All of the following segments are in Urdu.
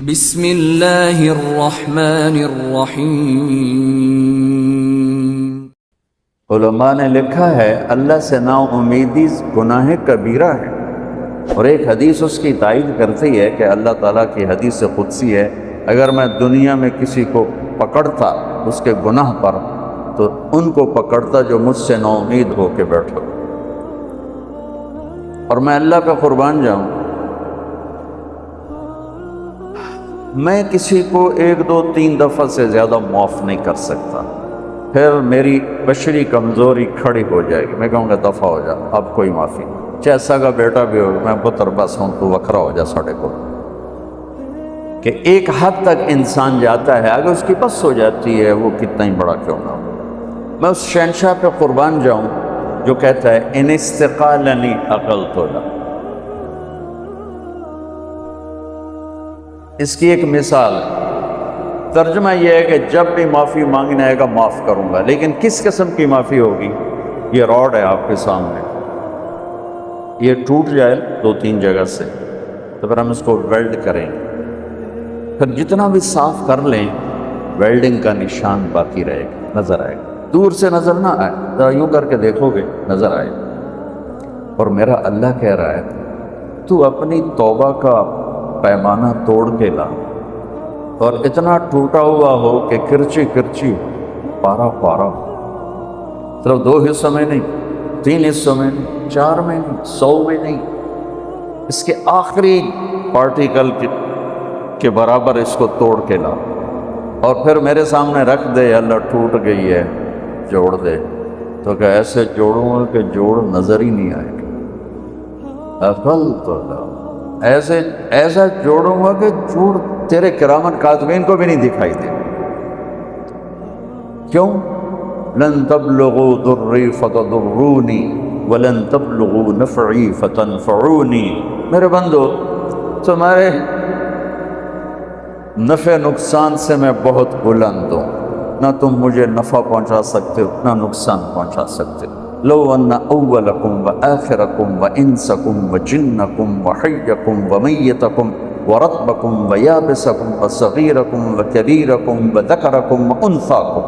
بسم اللہ الرحمن الرحیم۔ علماء نے لکھا ہے اللہ سے نا امیدی گناہ کبیرہ ہے، اور ایک حدیث اس کی تائید کرتی ہے کہ اللہ تعالیٰ کی حدیث قدسی ہے، اگر میں دنیا میں کسی کو پکڑتا اس کے گناہ پر تو ان کو پکڑتا جو مجھ سے نا امید ہو کے بیٹھو، اور میں اللہ کا قربان جاؤں، میں کسی کو 1 2 3 دفعہ سے زیادہ معاف نہیں کر سکتا، پھر میری بشری کمزوری کھڑی ہو جائے گی، میں کہوں گا دفعہ ہو جا، اب کوئی معافی نہیں، چاہے سگا بیٹا بھی ہو، میں پتر بس ہوں تو وکھرا ہو جا ساڑھے کو، کہ ایک حد تک انسان جاتا ہے، اگر اس کی بس ہو جاتی ہے وہ کتنا ہی بڑا کیوں نہ ہو۔ میں اس شہنشاہ پہ قربان جاؤں جو کہتا ہے ان استقالنی عقلت له۔ اس کی ایک مثال ہے، ترجمہ یہ ہے کہ جب بھی معافی مانگنے آئے گا معاف کروں گا، لیکن کس قسم کی معافی ہوگی؟ یہ راڈ ہے آپ کے سامنے، یہ ٹوٹ جائے 2 3 جگہ سے تو پھر ہم اس کو ویلڈ کریں گے، پھر جتنا بھی صاف کر لیں ویلڈنگ کا نشان باقی رہے گا، نظر آئے گا، دور سے نظر نہ آئے، ذرا یوں کر کے دیکھو گے نظر آئے گا۔ اور میرا اللہ کہہ رہا ہے تو اپنی توبہ کا پیمانہ توڑ کے لا، اور اتنا ٹوٹا ہوا ہو کہ کرچی کرچی پارا پارا، صرف 2 حصوں میں نہیں، 3 حصوں میں نہیں، 4 میں نہیں، 100 میں نہیں، اس کے آخری پارٹیکل کے برابر اس کو توڑ کے لا، اور پھر میرے سامنے رکھ دے، اللہ ٹوٹ گئی ہے جوڑ دے، تو کہ ایسے جوڑوں گا کہ جوڑ نظر ہی نہیں آئے گا، عقل تو ایسا جوڑوں گا کہ جوڑ تیرے کرامن کاتبین کو بھی نہیں دکھائی دے۔ کیوں؟ لن تبلغوا ضری فتضرونی ولن تبلغوا نفعی فتنفعونی، میرے بندو تمہارے نفع نقصان سے میں بہت بلند ہوں، نہ تم مجھے نفع پہنچا سکتے ہو نہ نقصان پہنچا سکتے ہو۔ لو ان اولکم وآخرکم وانسکم وجنکم وحیکم ومیتکم ورطبکم ویابسکم وصغیرکم وکبیرکم وذکرکم وانثاکم،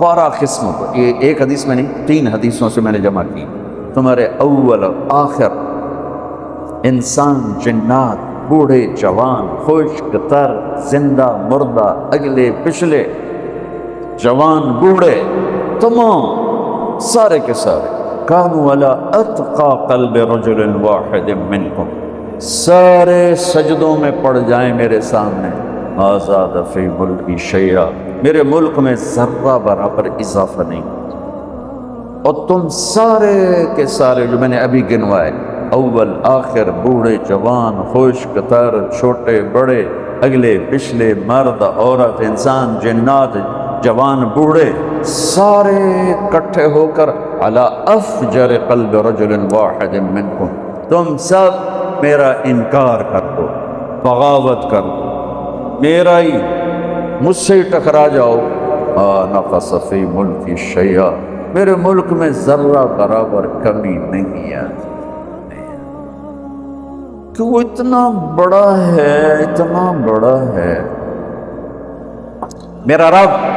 12 قسم، یہ ایک حدیث میں نہیں 3 حدیثوں سے میں نے جمع کی، تمہارے اول آخر، انسان جنات، بوڑھے جوان، خشک تر، زندہ مردہ، اگلے پچھلے، جوان بوڑھے، تمام سارے کے سارے، کانوا علی اتقى قلب رجل واحد منکم، سارے سجدوں میں پڑ جائیں میرے سامنے، آزاد فی ملکی شیئا، میرے ملک میں ذرہ برابر اضافہ نہیں، اور تم سارے کے سارے جو میں نے ابھی گنوائے، اول آخر، بوڑھے جوان، خشک تر، چھوٹے بڑے، اگلے پچھلے، مرد عورت، انسان جنات، جوان بوڑھے، سارے اکٹھے ہو کر علی افجر قلب رجل واحد منکم، تم سب میرا انکار کر دو، بغاوت کر دو، میرا ہی مجھ سے ہی ٹکرا جاؤ، نقص فی ملکی شیئا، میرے ملک میں ذرہ برابر کمی نہیں آتی، کہ وہ اتنا بڑا ہے، اتنا بڑا ہے۔ میرا رب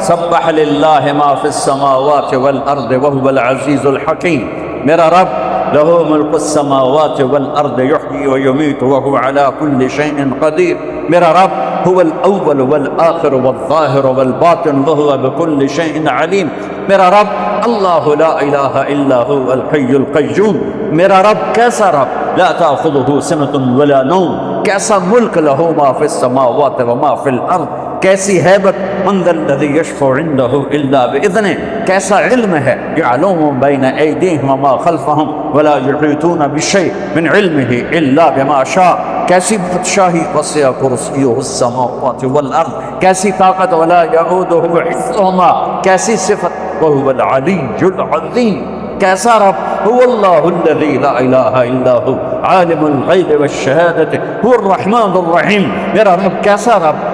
سبح للہ ما فی السماوات والارض وهو العزیز الحکیم، میرا رب لہ ملک السماوات والارض یحیی ویمیت وهو علی کل شیء قدیر، میرا رب هو الاول والآخر والظاہر والباطن وهو بكل شیء علیم، میرا رب اللہ لا الہ الا هو الحی القیوم، میرا رب کیسا رب، لا تأخذه سنة ولا نوم، کیسا ملک لہ ما فی السماوات وما فی الارض، کیسی ہیبت، من ذا الذی یشفع عنده الا باذنہ، کیسا علم ہے، یعلم بین ایدیہم وما خلفہم ولا یحیطون بشیء من علمہ الا بما شاء، کیسی بادشاہی، وسع کرسیہ السماوات والارض، کیسی طاقت، ولا یعودہ حفظہما، کیسی صفت، وہو العلی العظیم، کیسا رب، هو اللہ الذی لا الہ الا هو عالم الغیب والشہادۃ هو الرحمن الرحیم، میرا رب کیسا رب،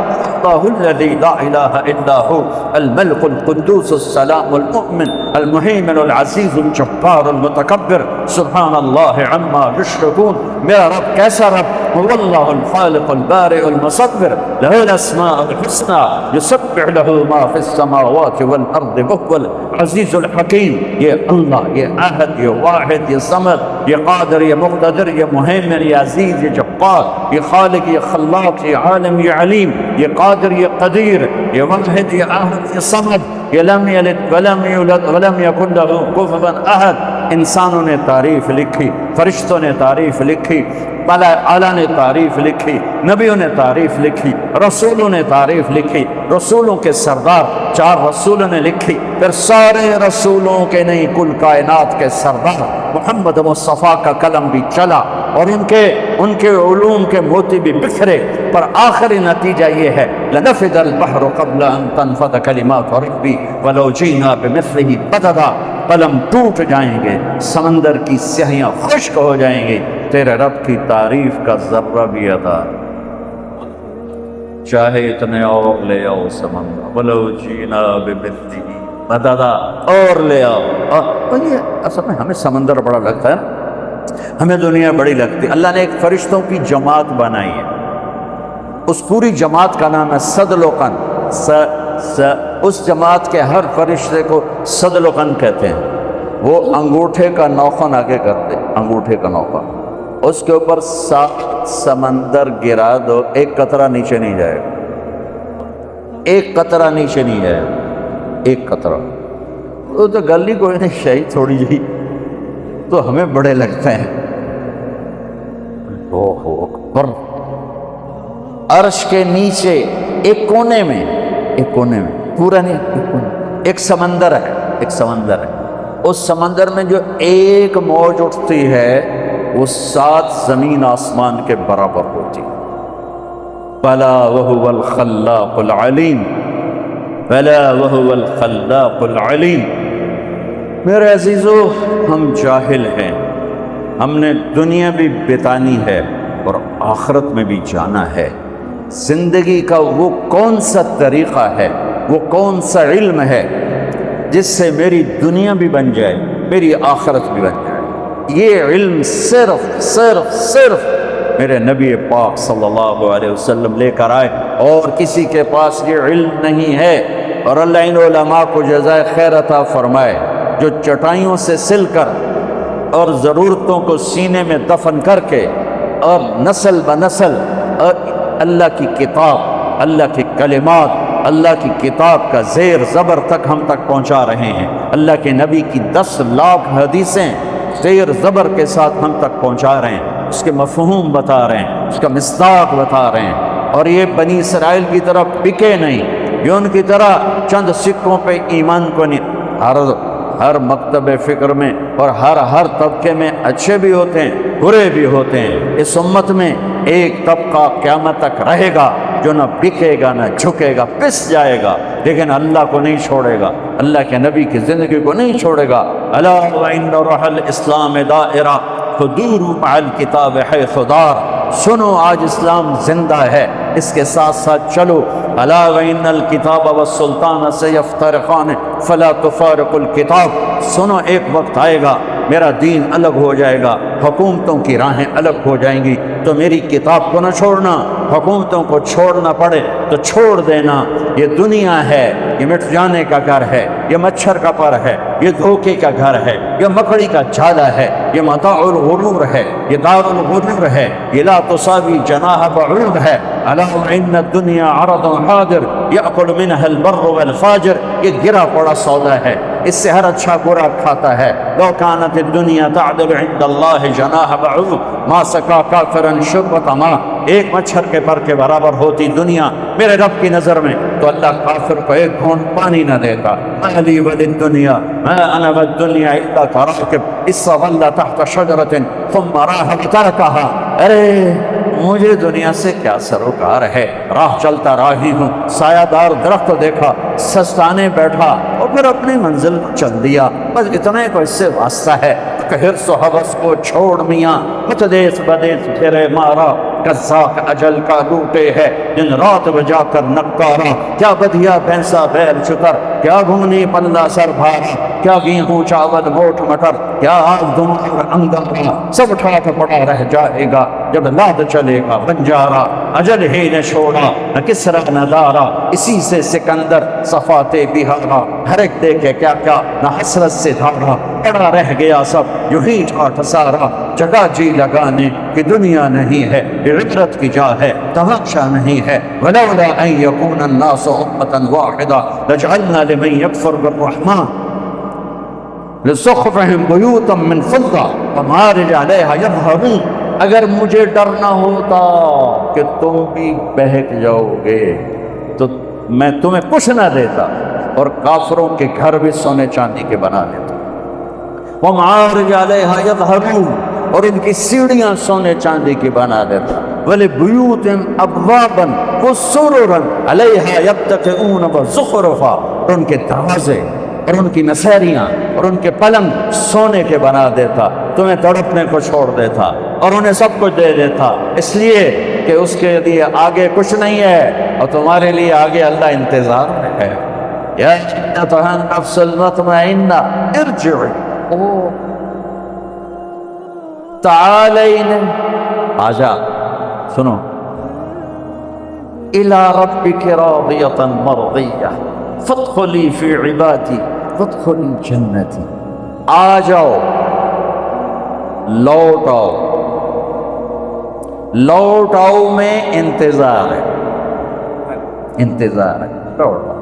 اللہ الذی لا الہ الا هو الملک القدوس السلام المؤمن المہیمن العزیز الجبار المتکبر سبحان اللہ عما یشرکون، میرا رب کیسا رب، هو الله الخالق البارئ المصور له الاسماء الحسنى يسبح له ما في السماوات والارض وهو العزيز الحكيم. یہ اللہ، یہ احد، یہ واحد، یہ صمد، یہ قادر، یہ مقتدر، یہ مہیمن، یہ عزیز، یہ جبار، یہ خالق، یہ خلاق، یہ عالم، یہ علیم، یہ قادر، یہ قدیر، یہ واحد، یہ احد، یہ صمد، یہ لم یلد ولم یولد ولم یکن له کفوا احد. انسانوں نے تعریف لکھی، فرشتوں نے تعریف لکھی، اعلیٰ نے تعریف لکھی، نبیوں نے تعریف لکھی، رسولوں نے تعریف لکھی، رسولوں کے سردار 4 رسولوں نے لکھی، پھر سارے رسولوں کے نہیں کل کائنات کے سردار محمد مصطفیٰ کا قلم بھی چلا اور ان کے علوم کے موتی بھی بکھرے، پر آخری نتیجہ یہ ہے لنفد البحر قبل ان تنفد کلمات ربی ولو جئنا بمثلہ مددا. قلم ٹوٹ جائیں گے، سمندر کی سیاہیاں خشک ہو جائیں گی، تیرے رب کی تعریف کا ذرہ بھی ادا، چاہے اتنے اور لے آؤ سمندر، ولو جینا بمثلہ مددا، اور لے آؤ. اور یہ اصل میں ہمیں سمندر بڑا لگتا ہے نا، ہمیں دنیا بڑی لگتی. اللہ نے ایک فرشتوں کی جماعت بنائی ہے، اس پوری جماعت کا نام ہے صدلقن. اس جماعت کے ہر فرشتے کو صدلقن کہتے ہیں. وہ انگوٹھے کا نوخن آگے کرتے، انگوٹھے کا نوخن، اس کے اوپر 7 سمندر گرا دو، ایک قطرہ نیچے نہیں جائے گا، ایک قطرہ نیچے نہیں جائے گا، ایک قطرہ. وہ تو گل ہی کوئی نہیں، شہید تھوڑی جی تو ہمیں بڑے لگتے ہیں. اللہ اکبر. عرش کے نیچے ایک کونے میں پورا نہیں، ایک سمندر ہے، اس سمندر میں جو ایک موج اٹھتی ہے وہ 7 زمین آسمان کے برابر ہوتی. بلا وهو الخلاق العلیم، بلا وهو الخلاق العلیم. میرے عزیزو، ہم جاہل ہیں، ہم نے دنیا بھی بتانی ہے اور آخرت میں بھی جانا ہے. زندگی کا وہ کون سا طریقہ ہے، وہ کون سا علم ہے جس سے میری دنیا بھی بن جائے، میری آخرت بھی بن جائے. یہ علم صرف میرے نبی پاک صلی اللہ علیہ وسلم لے کر آئے، اور کسی کے پاس یہ علم نہیں ہے. اور اللہ ان علماء کو جزائے خیر عطا فرمائے جو چٹائیوں سے سل کر اور ضرورتوں کو سینے میں دفن کر کے اور نسل بنسل اور اللہ کی کتاب، اللہ کی کلمات، اللہ کی کتاب کا زیر زبر تک ہم تک پہنچا رہے ہیں. اللہ کے نبی کی 10 لاکھ حدیثیں زیر زبر کے ساتھ ہم تک پہنچا رہے ہیں، اس کے مفہوم بتا رہے ہیں، اس کا مصداق بتا رہے ہیں. اور یہ بنی اسرائیل کی طرح بکے نہیں، یہ ان کی طرح چند سکوں پہ ایمان کو نہیں. ہر مکتب فکر میں اور ہر طبقے میں اچھے بھی ہوتے ہیں، برے بھی ہوتے ہیں. اس امت میں ایک طبقہ قیامت تک رہے گا جو نہ بکے گا نہ جھکے گا، پس جائے گا، لیکن اللہ کو نہیں چھوڑے گا، اللہ کے نبی کی زندگی کو نہیں چھوڑے گا. الا وان روح الاسلام دائرہ حضور مع الکتاب حیث دار. سنو، آج اسلام زندہ ہے، اس کے ساتھ ساتھ چلو. الا وان الکتاب والسلطان سیفترقان فلا تفارق الکتاب. سنو، ایک وقت آئے گا میرا دین الگ ہو جائے گا، حکومتوں کی راہیں الگ ہو جائیں گی، تو میری کتاب کو نہ چھوڑنا. حکومتوں کو چھوڑنا پڑے تو چھوڑ دینا. یہ دنیا ہے، یہ مٹ جانے کا گھر ہے، یہ مچھر کا پر ہے، یہ دھوکے کا گھر ہے، یہ مکڑی کا جالا ہے، یہ متاع الغرور ہے، یہ دار الغرور ہے، یہ لا تساوی جناح بعوض ہے. الا ان الدنیا عرض حاضر یاکل منها البر والفاجر. یہ گرا پڑا سودا ہے، اس سے ہر اچھا برا کھاتا ہے. لو كانت الدنيا تعدل عند الله جناح بعوض ما سقى كافرا شربة ماء. ایک مچھر کے پر کے برابر ہوتی دنیا میرے رب کی نظر میں تو اللہ کافر کو ایک گھونٹ پانی نہ دیتا. اهلي وللدنيا ما انا والدنيا الا كراكب استظل تحت شجرة ثم راح تركها. ارے مجھے دنیا سے کیا سروکار ہے، راہ چلتا راہی ہوں، سایہ دار درخت دیکھا، سستانے بیٹھا اور پھر اپنی منزل کو چل دیا. بس اتنے کو اس سے واسطہ ہے کہ حرص و حوث کو چھوڑ میاں، مت دیس بدیس پھرے مارا، قزاق اجل کا لوٹے ہے دن رات بجا کر نکارا، کیا بدھیا بھینسا بیل شتر، کیا گھنگنی پلہ سر بھارا، کیا گیہوں چاول موٹ مٹر، کیا آگ دماغ انگارا، سب ٹھاٹ پڑا رہ جائے گا جب لاد چلے گا بنجارا، اجل ہی نے چھوڑا نہ کسرا نہ دارا، اسی سے سکندر صفات بہارا، ہر ایک دیکھے کیا کیا نہ حسرت سے دھارا، پڑا رہ گیا سب یوں ہی ٹھاٹ سارا، جگہ جی لگانے کی دنیا نہیں ہے، یہ عبرت کی جا ہے تماشا نہیں ہے، ولولا ان یکون الناس امة واحدہ لجعلنا لمن یکفر بالرحمن لزخرفهم بیوتا من فضہ ومعارج علیہا یظہرون، اگر مجھے ڈر نہ ہوتا کہ تم بھی بہک جاؤ گے تو میں تمہیں کچھ نہ دیتا اور کافروں کے گھر بھی سونے چاندی کے بنا دیتا، ومعارج علیہا یظہرون، اور ان کی سیڑھیاں سونے چاندی کی بنا دیتا، وَلِبُيُوتٍ أَبْوَابًا وَسُرُرًا عَلَيْهَا يَتَّكِئُونَ وَزُخْرُفًا، اور ان کے دروازے اور ان کی نسیریاں اور ان کے پلنگ سونے کے بنا دیتا، تمہیں تڑپنے کو چھوڑ دیتا اور انہیں سب کچھ دے دیتا، اس لیے کہ اس کے لیے آگے کچھ نہیں ہے اور تمہارے لیے آگے اللہ انتظار میں ہے۔ یا ایتھا النفس المطمئنہ ارجعی، تعالین، آجا سنو، الی ربک راضیۃ مرضیہ فادخلی فی عبادی وادخلی جنتی، آ جاؤ، لوٹ آؤ، لوٹ آؤ میں انتظار ہے، انتظار ہے، لوٹ آؤ۔